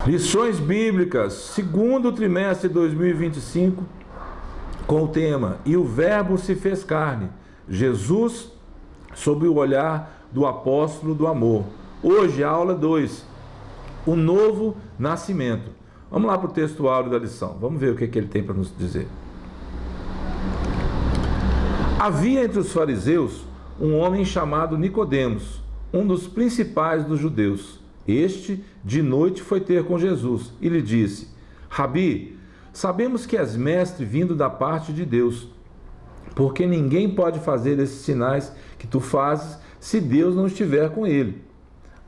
Lições bíblicas, segundo trimestre de 2025, com o tema E o Verbo se fez carne, Jesus sob o olhar do apóstolo do amor. Hoje, a aula 2, o novo nascimento. Vamos lá para o texto áureo da lição, vamos ver o que ele tem para nos dizer. Havia entre os fariseus um homem chamado Nicodemos, um dos principais dos judeus. Este, de noite, foi ter com Jesus e lhe disse: Rabi, sabemos que és mestre vindo da parte de Deus, porque ninguém pode fazer esses sinais que tu fazes se Deus não estiver com ele.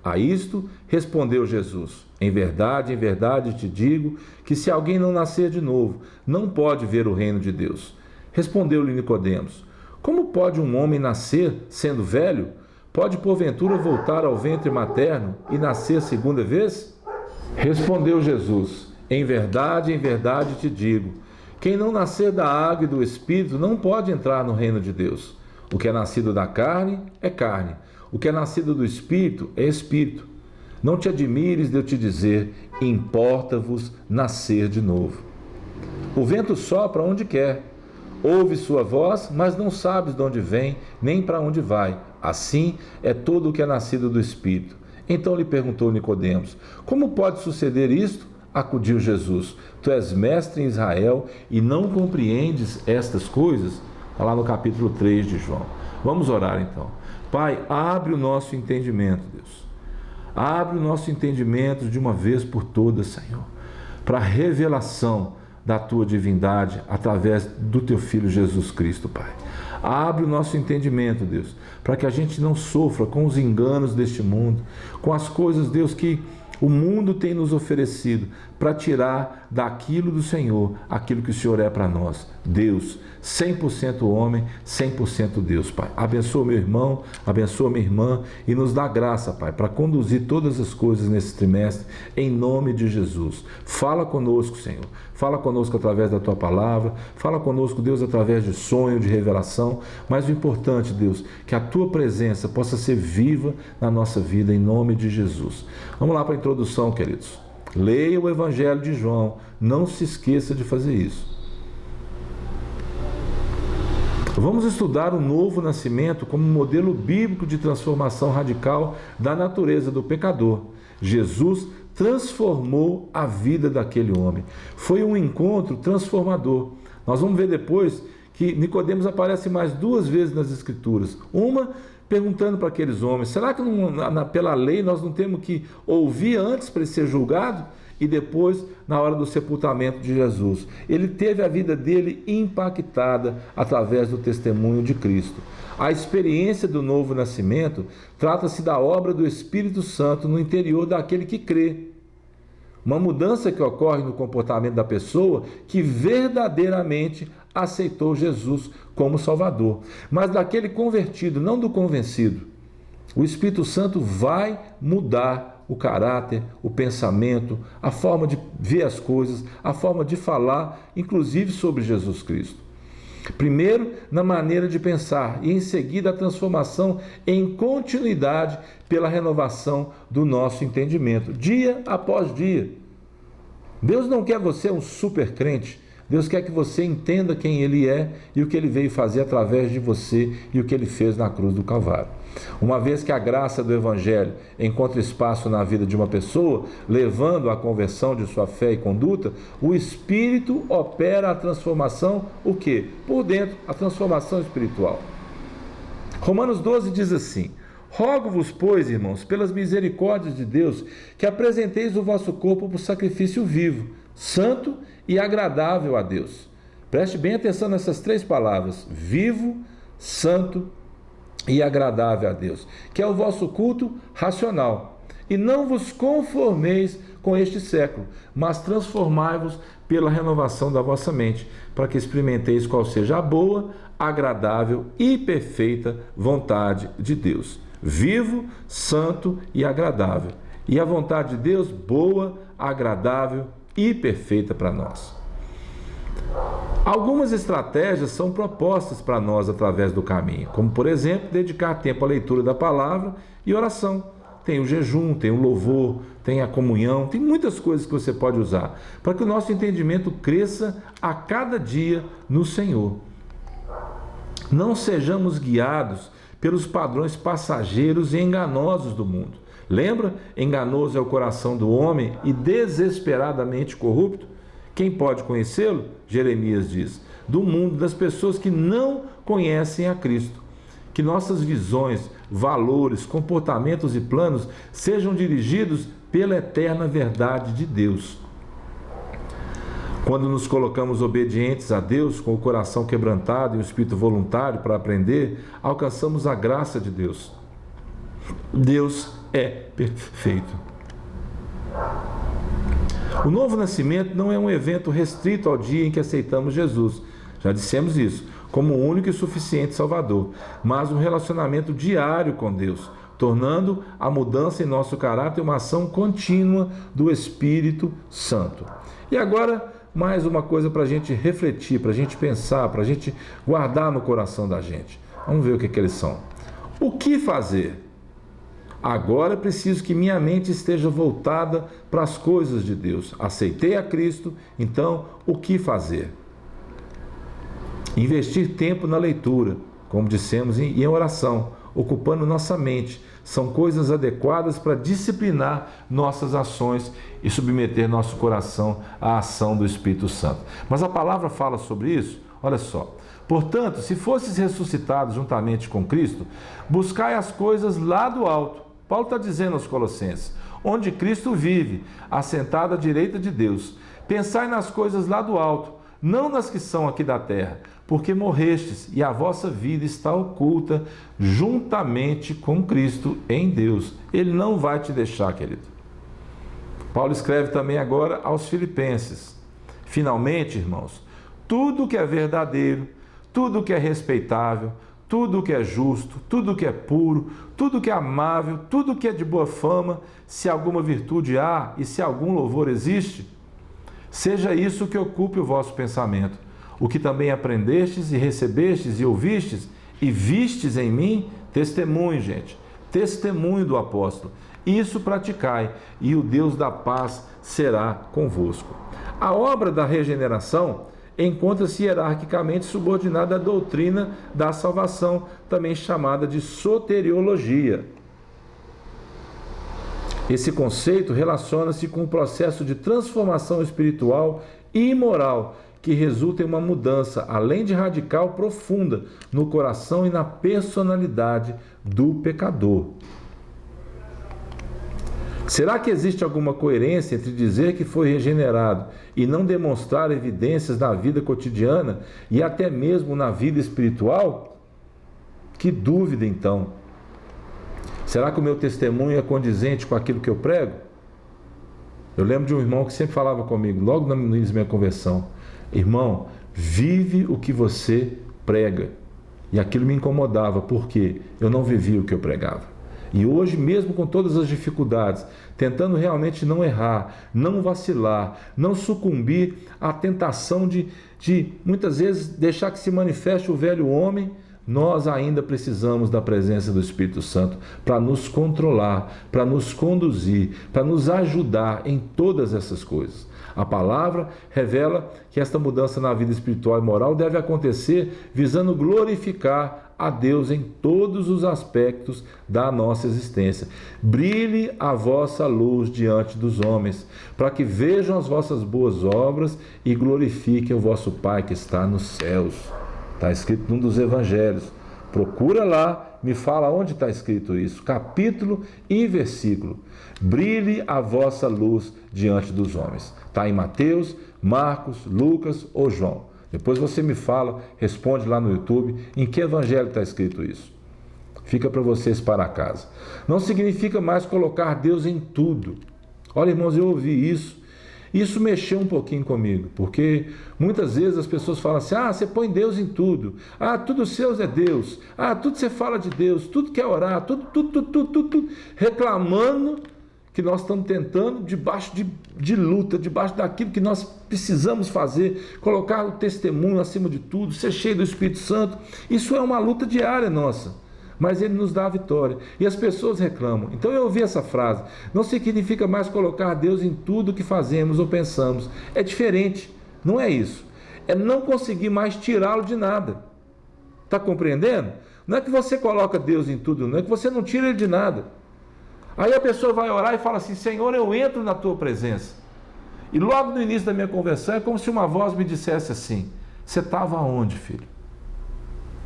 A isto respondeu Jesus: em verdade te digo que se alguém não nascer de novo, não pode ver o reino de Deus. Respondeu-lhe Nicodemos: como pode um homem nascer sendo velho? Pode porventura voltar ao ventre materno e nascer segunda vez? Respondeu Jesus: em verdade te digo, quem não nascer da água e do Espírito não pode entrar no reino de Deus. O que é nascido da carne é carne, o que é nascido do Espírito é Espírito. Não te admires de eu te dizer, importa-vos nascer de novo. O vento sopra onde quer, ouve sua voz, mas não sabes de onde vem, nem para onde vai. Assim é todo o que é nascido do Espírito. Então lhe perguntou Nicodemos: como pode suceder isto? Acudiu Jesus: tu és mestre em Israel e não compreendes estas coisas? Está lá no capítulo 3 de João. Vamos orar então. Pai, abre o nosso entendimento, Deus. Abre o nosso entendimento de uma vez por todas, Senhor, para a revelação da tua divindade através do teu Filho Jesus Cristo, Pai. Abre o nosso entendimento, Deus, para que a gente não sofra com os enganos deste mundo, com as coisas, Deus, que o mundo tem nos oferecido para tirar daquilo do Senhor, aquilo que o Senhor é para nós. Deus, 100% homem, 100% Deus, Pai. Abençoa meu irmão, abençoa minha irmã e nos dá graça, Pai, para conduzir todas as coisas nesse trimestre, em nome de Jesus. Fala conosco, Senhor. Fala conosco através da Tua palavra. Fala conosco, Deus, através de sonho, de revelação. Mas o importante, Deus, que a Tua presença possa ser viva na nossa vida, em nome de Jesus. Vamos lá para a introdução, queridos. Leia o Evangelho de João. Não se esqueça de fazer isso. Vamos estudar o novo nascimento como modelo bíblico de transformação radical da natureza do pecador. Jesus transformou a vida daquele homem. Foi um encontro transformador. Nós vamos ver depois que Nicodemos aparece mais 2 vezes nas Escrituras. Uma perguntando para aqueles homens: será que pela lei nós não temos que ouvir antes para ele ser julgado? E depois, na hora do sepultamento de Jesus, ele teve a vida dele impactada através do testemunho de Cristo. A experiência do novo nascimento trata-se da obra do Espírito Santo no interior daquele que crê. Uma mudança que ocorre no comportamento da pessoa que verdadeiramente aceitou Jesus como Salvador, mas daquele convertido, não do convencido. O Espírito Santo vai mudar o caráter, o pensamento, a forma de ver as coisas, a forma de falar, inclusive sobre Jesus Cristo. Primeiro, na maneira de pensar, e em seguida a transformação em continuidade pela renovação do nosso entendimento, dia após dia. Deus não quer você um super crente. Deus quer que você entenda quem Ele é e o que Ele veio fazer através de você e o que Ele fez na cruz do Calvário. Uma vez que a graça do Evangelho encontra espaço na vida de uma pessoa, levando à conversão de sua fé e conduta, o Espírito opera a transformação, o quê? Por dentro, a transformação espiritual. Romanos 12 diz assim: rogo-vos, pois, irmãos, pelas misericórdias de Deus, que apresenteis o vosso corpo por sacrifício vivo, santo e agradável a Deus. Preste bem atenção nessas 3 palavras: vivo, santo e agradável a Deus, que é o vosso culto racional. E não vos conformeis com este século, mas transformai-vos pela renovação da vossa mente, para que experimenteis qual seja a boa, agradável e perfeita vontade de Deus. Vivo, santo e agradável. E a vontade de Deus, boa, agradável e perfeita para nós. Algumas estratégias são propostas para nós através do caminho, como, por exemplo, dedicar tempo à leitura da palavra e oração. tem o jejum, tem o louvor, tem a comunhão, tem muitas coisas que você pode usar, para que o nosso entendimento cresça a cada dia no Senhor. Não sejamos guiados pelos padrões passageiros e enganosos do mundo. Lembra? Enganoso é o coração do homem e desesperadamente corrupto. Quem pode conhecê-lo? Jeremias diz. Do mundo, das pessoas que não conhecem a Cristo. Que nossas visões, valores, comportamentos e planos sejam dirigidos pela eterna verdade de Deus. Quando nos colocamos obedientes a Deus, com o coração quebrantado e o espírito voluntário para aprender, alcançamos a graça de Deus. Deus é perfeito. O novo nascimento não é um evento restrito ao dia em que aceitamos Jesus, já dissemos isso, como o único e suficiente Salvador, mas um relacionamento diário com Deus, tornando a mudança em nosso caráter uma ação contínua do Espírito Santo. E agora, mais uma coisa para a gente refletir, para a gente pensar, para a gente guardar no coração da gente. Vamos ver o que eles são. O que fazer? Agora preciso que minha mente esteja voltada para as coisas de Deus. Aceitei a Cristo, então o que fazer? Investir tempo na leitura, como dissemos, e em oração, ocupando nossa mente. São coisas adequadas para disciplinar nossas ações e submeter nosso coração à ação do Espírito Santo. Mas a palavra fala sobre isso? Olha só. Portanto, se fosses ressuscitados juntamente com Cristo, buscai as coisas lá do alto. Paulo está dizendo aos Colossenses, onde Cristo vive, assentado à direita de Deus. Pensai nas coisas lá do alto, não nas que são aqui da terra, porque morrestes e a vossa vida está oculta juntamente com Cristo em Deus. Ele não vai te deixar, querido. Paulo escreve também agora aos Filipenses. Finalmente, irmãos, tudo que é verdadeiro, tudo que é respeitável, tudo que é justo, tudo que é puro, tudo que é amável, tudo que é de boa fama, se alguma virtude há e se algum louvor existe, seja isso que ocupe o vosso pensamento. O que também aprendestes e recebestes e ouvistes e vistes em mim, testemunho, gente, testemunho do apóstolo. Isso praticai, e o Deus da paz será convosco. A obra da regeneração encontra-se hierarquicamente subordinada à doutrina da salvação, também chamada de soteriologia. Esse conceito relaciona-se com o processo de transformação espiritual e moral que resulta em uma mudança, além de radical, profunda no coração e na personalidade do pecador. Será que existe alguma coerência entre dizer que foi regenerado e não demonstrar evidências na vida cotidiana e até mesmo na vida espiritual? Que dúvida, então! Será que o meu testemunho é condizente com aquilo que eu prego? Eu lembro de um irmão que sempre falava comigo, logo no início da minha conversão: irmão, vive o que você prega. E aquilo me incomodava, porque eu não vivia o que eu pregava. E hoje, mesmo com todas as dificuldades, tentando realmente não errar, não vacilar, não sucumbir à tentação de muitas vezes deixar que se manifeste o velho homem, nós ainda precisamos da presença do Espírito Santo para nos controlar, para nos conduzir, para nos ajudar em todas essas coisas. A palavra revela que esta mudança na vida espiritual e moral deve acontecer visando glorificar a Deus em todos os aspectos da nossa existência. Brilhe a vossa luz diante dos homens, para que vejam as vossas boas obras e glorifiquem o vosso Pai que está nos céus. Está escrito num dos evangelhos. Procura lá, me fala onde está escrito isso, capítulo e versículo. Brilhe a vossa luz diante dos homens. Está em Mateus, Marcos, Lucas ou João. Depois você me fala, responde lá no YouTube, em que evangelho está escrito isso. Fica para vocês para casa. Não significa mais colocar Deus em tudo. Olha, irmãos, eu ouvi isso. Isso mexeu um pouquinho comigo, porque muitas vezes as pessoas falam assim: você põe Deus em tudo. Tudo seu é Deus. Tudo você fala de Deus, tudo quer orar, tudo. Reclamando que nós estamos tentando, debaixo de luta, debaixo daquilo que nós precisamos fazer, colocar o testemunho acima de tudo, ser cheio do Espírito Santo. Isso é uma luta diária nossa. mas Ele nos dá a vitória. E as pessoas reclamam. Então eu ouvi essa frase: não significa mais colocar Deus em tudo que fazemos ou pensamos. É diferente, não é isso. É não conseguir mais tirá-lo de nada. Está compreendendo? Não é que você coloca Deus em tudo, não é que você não tira Ele de nada. Aí a pessoa vai orar e fala assim: Senhor, eu entro na Tua presença. E logo no início da minha conversão é como se uma voz me dissesse assim: você estava onde, filho?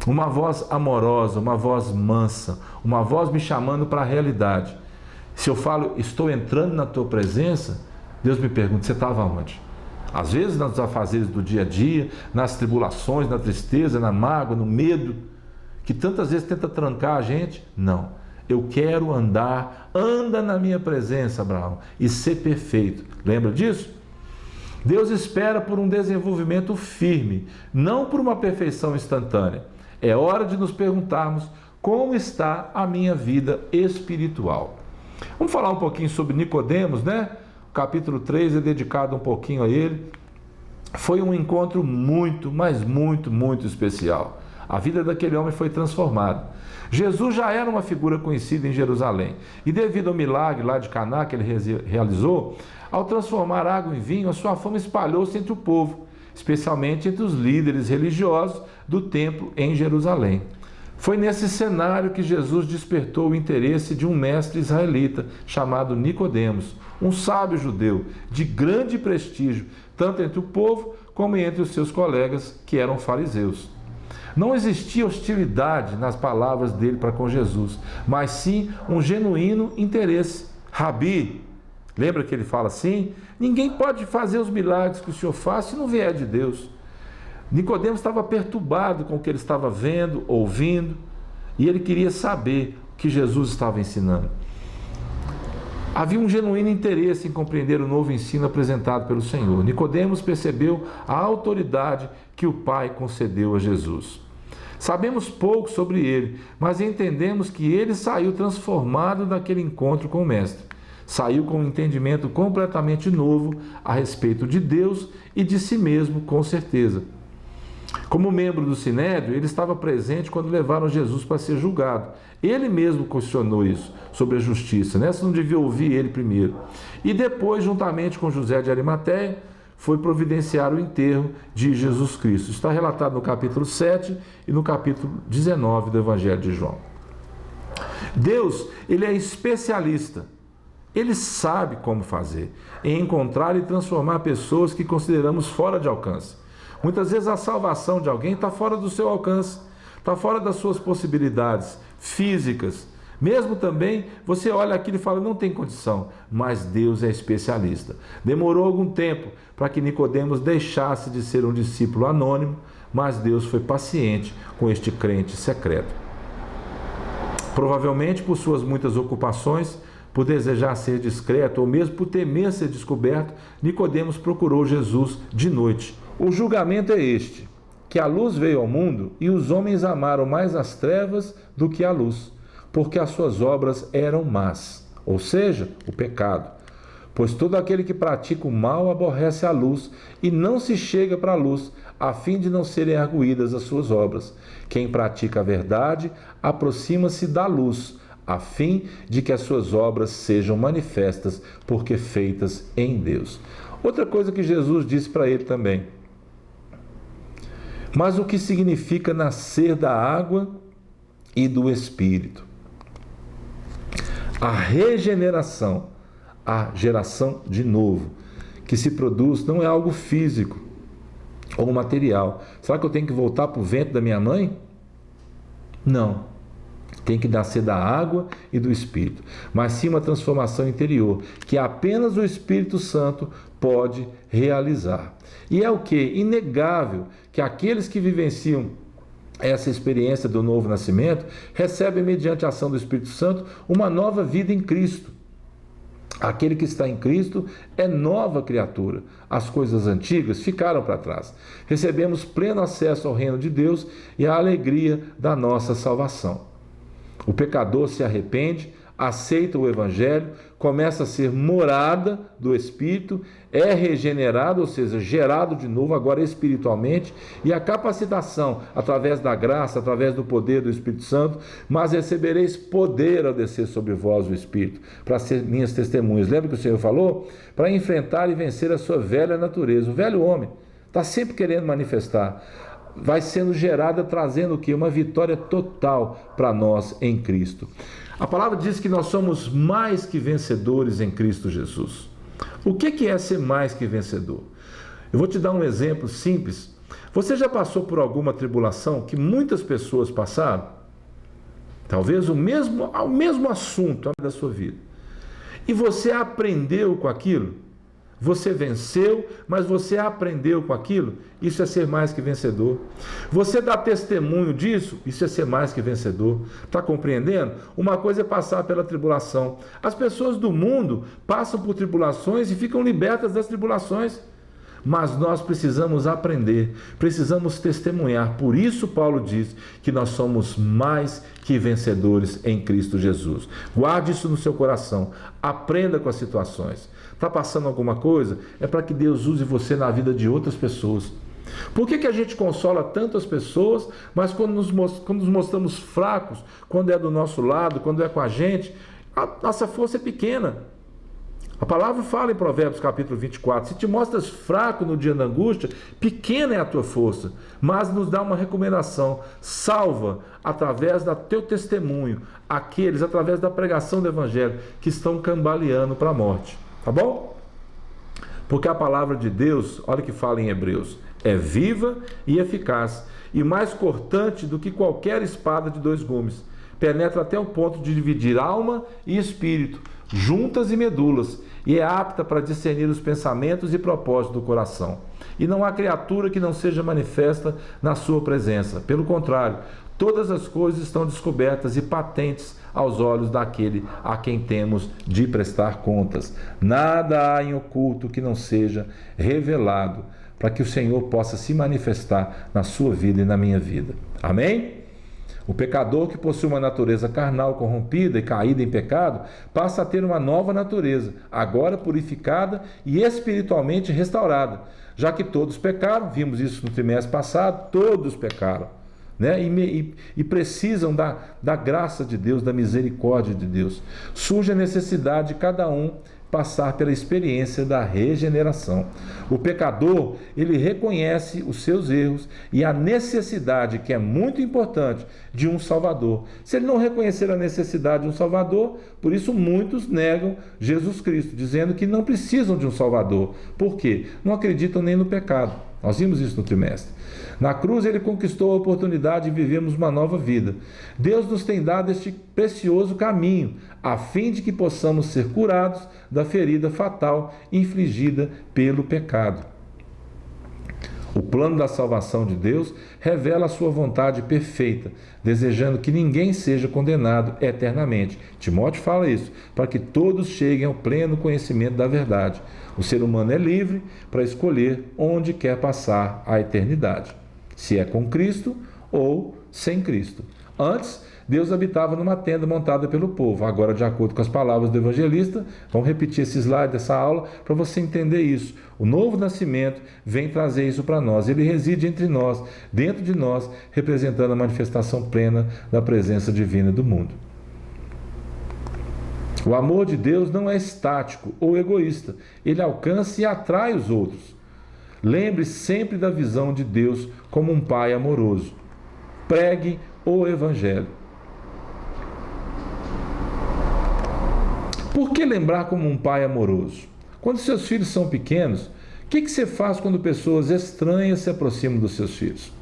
Uma voz amorosa, uma voz mansa, uma voz me chamando para a realidade. Se eu falo, estou entrando na Tua presença, Deus me pergunta: você estava onde? Às vezes nos afazeres do dia a dia, nas tribulações, na tristeza, na mágoa, no medo, que tantas vezes tenta trancar a gente. Não, eu quero anda na minha presença, Abraão, e ser perfeito. Lembra disso? Deus espera por um desenvolvimento firme, não por uma perfeição instantânea. É hora de nos perguntarmos: como está a minha vida espiritual? Vamos falar um pouquinho sobre Nicodemos, né? O capítulo 3 é dedicado um pouquinho a ele. Foi um encontro muito, mas muito, muito especial. A vida daquele homem foi transformada. Jesus já era uma figura conhecida em Jerusalém. E devido ao milagre lá de Caná que ele realizou, ao transformar água em vinho, a sua fama espalhou-se entre o povo, especialmente entre os líderes religiosos do templo em Jerusalém. Foi nesse cenário que Jesus despertou o interesse de um mestre israelita chamado Nicodemos, um sábio judeu de grande prestígio, tanto entre o povo como entre os seus colegas que eram fariseus. Não existia hostilidade nas palavras dele para com Jesus, mas sim um genuíno interesse. Rabi, lembra que ele fala assim? Ninguém pode fazer os milagres que o Senhor faz se não vier de Deus. Nicodemos estava perturbado com o que ele estava vendo, ouvindo, e ele queria saber o que Jesus estava ensinando. Havia um genuíno interesse em compreender o novo ensino apresentado pelo Senhor. Nicodemos percebeu a autoridade que o Pai concedeu a Jesus. Sabemos pouco sobre ele, mas entendemos que ele saiu transformado daquele encontro com o Mestre. Saiu com um entendimento completamente novo a respeito de Deus e de si mesmo, com certeza. Como membro do Sinédrio, ele estava presente quando levaram Jesus para ser julgado. Ele mesmo questionou isso, sobre a justiça, né? Você não devia ouvir ele primeiro. E depois, juntamente com José de Arimateia, foi providenciar o enterro de Jesus Cristo. Está relatado no capítulo 7 e no capítulo 19 do Evangelho de João. Deus, ele é especialista. Ele sabe como fazer, em encontrar e transformar pessoas que consideramos fora de alcance. Muitas vezes a salvação de alguém está fora do seu alcance, está fora das suas possibilidades físicas. Mesmo também, você olha aquilo e fala: não tem condição, mas Deus é especialista. Demorou algum tempo para que Nicodemos deixasse de ser um discípulo anônimo, mas Deus foi paciente com este crente secreto. Provavelmente por suas muitas ocupações, por desejar ser discreto ou mesmo por temer ser descoberto, Nicodemos procurou Jesus de noite. O julgamento é este: que a luz veio ao mundo e os homens amaram mais as trevas do que a luz, porque as suas obras eram más, ou seja, o pecado. Pois todo aquele que pratica o mal aborrece a luz e não se chega para a luz, a fim de não serem arguídas as suas obras. Quem pratica a verdade aproxima-se da luz, a fim de que as suas obras sejam manifestas, porque feitas em Deus. Outra coisa que Jesus disse para ele também: mas o que significa nascer da água e do Espírito? A regeneração, a geração de novo, que se produz, não é algo físico ou material. Será que eu tenho que voltar para o ventre da minha mãe? Não. Tem que nascer da água e do Espírito, mas sim uma transformação interior, que apenas o Espírito Santo pode realizar. E é o que? Inegável que aqueles que vivenciam essa experiência do novo nascimento recebem, mediante a ação do Espírito Santo, uma nova vida em Cristo. Aquele que está em Cristo é nova criatura. As coisas antigas ficaram para trás. Recebemos pleno acesso ao reino de Deus e à alegria da nossa salvação. O pecador se arrepende, aceita o Evangelho, começa a ser morada do Espírito, é regenerado, ou seja, gerado de novo, agora espiritualmente, e a capacitação, através da graça, através do poder do Espírito Santo, mas recebereis poder ao descer sobre vós o Espírito, para ser minhas testemunhas. Lembra que o Senhor falou? Para enfrentar e vencer a sua velha natureza. O velho homem está sempre querendo manifestar. Vai sendo gerada, trazendo o quê? Uma vitória total para nós em Cristo. A palavra diz que nós somos mais que vencedores em Cristo Jesus. O que é ser mais que vencedor? Eu vou te dar um exemplo simples. Você já passou por alguma tribulação que muitas pessoas passaram? Talvez o mesmo assunto da sua vida. E você aprendeu com aquilo? Você venceu, mas você aprendeu com aquilo? Isso é ser mais que vencedor. Você dá testemunho disso? Isso é ser mais que vencedor. Está compreendendo? Uma coisa é passar pela tribulação. As pessoas do mundo passam por tribulações e ficam libertas das tribulações. Mas nós precisamos aprender, precisamos testemunhar. Por isso Paulo diz que nós somos mais que vencedores em Cristo Jesus. Guarde isso no seu coração. Aprenda com as situações. Está passando alguma coisa? É para que Deus use você na vida de outras pessoas. Por que a gente consola tantas pessoas, mas quando nos mostramos fracos, quando é do nosso lado, quando é com a gente, a nossa força é pequena? A palavra fala em Provérbios capítulo 24, se te mostras fraco no dia da angústia, pequena é a tua força, mas nos dá uma recomendação, salva através do teu testemunho, aqueles através da pregação do Evangelho que estão cambaleando para a morte, tá bom? Porque a palavra de Deus, olha o que fala em Hebreus, é viva e eficaz, e mais cortante do que qualquer espada de 2 gumes, penetra até o ponto de dividir alma e espírito, juntas e medulas, e é apta para discernir os pensamentos e propósitos do coração. E não há criatura que não seja manifesta na sua presença. Pelo contrário, todas as coisas estão descobertas e patentes aos olhos daquele a quem temos de prestar contas. Nada há em oculto que não seja revelado, para que o Senhor possa se manifestar na sua vida e na minha vida. Amém? O pecador que possui uma natureza carnal corrompida e caída em pecado, passa a ter uma nova natureza, agora purificada e espiritualmente restaurada. Já que todos pecaram, vimos isso no trimestre passado, todos pecaram, né? E precisam da graça de Deus, da misericórdia de Deus. Surge a necessidade de cada um passar pela experiência da regeneração. O pecador, ele reconhece os seus erros e a necessidade, que é muito importante, de um Salvador. Se ele não reconhecer a necessidade de um Salvador, por isso muitos negam Jesus Cristo, dizendo que não precisam de um Salvador. Por quê? Não acreditam nem no pecado. Nós vimos isso no trimestre. Na cruz ele conquistou a oportunidade de vivermos uma nova vida. Deus nos tem dado este precioso caminho, a fim de que possamos ser curados da ferida fatal infligida pelo pecado. O plano da salvação de Deus revela a sua vontade perfeita, desejando que ninguém seja condenado eternamente. Timóteo fala isso, para que todos cheguem ao pleno conhecimento da verdade. O ser humano é livre para escolher onde quer passar a eternidade, se é com Cristo ou sem Cristo. Antes, Deus habitava numa tenda montada pelo povo. Agora, de acordo com as palavras do evangelista, vamos repetir esse slide dessa aula para você entender isso. O novo nascimento vem trazer isso para nós. Ele reside entre nós, dentro de nós, representando a manifestação plena da presença divina do mundo. O amor de Deus não é estático ou egoísta. Ele alcança e atrai os outros. Lembre sempre da visão de Deus como um pai amoroso. Pregue o Evangelho. Por que lembrar como um pai amoroso? Quando seus filhos são pequenos, o que você faz quando pessoas estranhas se aproximam dos seus filhos?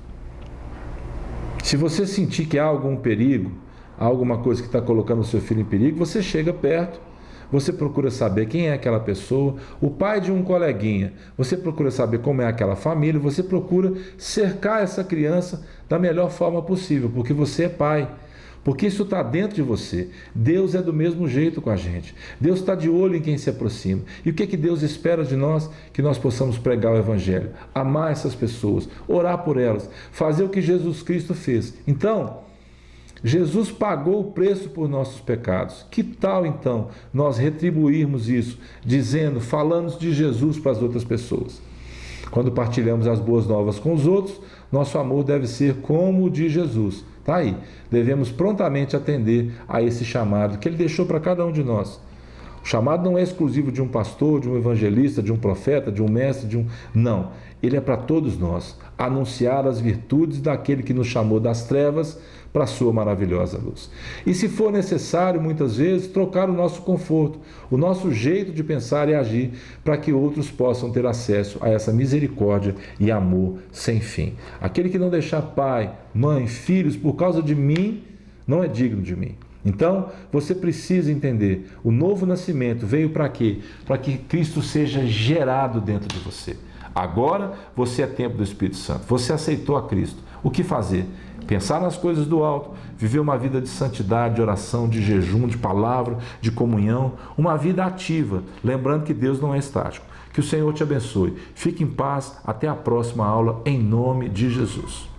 Se você sentir que há algum perigo, há alguma coisa que está colocando o seu filho em perigo, você chega perto, você procura saber quem é aquela pessoa, o pai de um coleguinha, você procura saber como é aquela família, você procura cercar essa criança da melhor forma possível, porque você é pai, porque isso está dentro de você. Deus é do mesmo jeito com a gente. Deus está de olho em quem se aproxima. E o que é que Deus espera de nós? Que nós possamos pregar o Evangelho, amar essas pessoas, orar por elas, fazer o que Jesus Cristo fez. Então, Jesus pagou o preço por nossos pecados. Que tal então nós retribuirmos isso, dizendo, falando de Jesus para as outras pessoas? Quando partilhamos as boas novas com os outros, nosso amor deve ser como o de Jesus. Está aí. Devemos prontamente atender a esse chamado que ele deixou para cada um de nós. O chamado não é exclusivo de um pastor, de um evangelista, de um profeta, de um mestre, Não. Ele é para todos nós. Anunciar as virtudes daquele que nos chamou das trevas para a sua maravilhosa luz. E se for necessário, muitas vezes, trocar o nosso conforto, o nosso jeito de pensar e agir, para que outros possam ter acesso a essa misericórdia e amor sem fim. Aquele que não deixar pai, mãe, filhos por causa de mim, não é digno de mim. Então, você precisa entender, o novo nascimento veio para quê? Para que Cristo seja gerado dentro de você. Agora, você é templo do Espírito Santo, você aceitou a Cristo. O que fazer? Pensar nas coisas do alto, viver uma vida de santidade, de oração, de jejum, de palavra, de comunhão, uma vida ativa, lembrando que Deus não é estático. Que o Senhor te abençoe. Fique em paz, até a próxima aula, em nome de Jesus.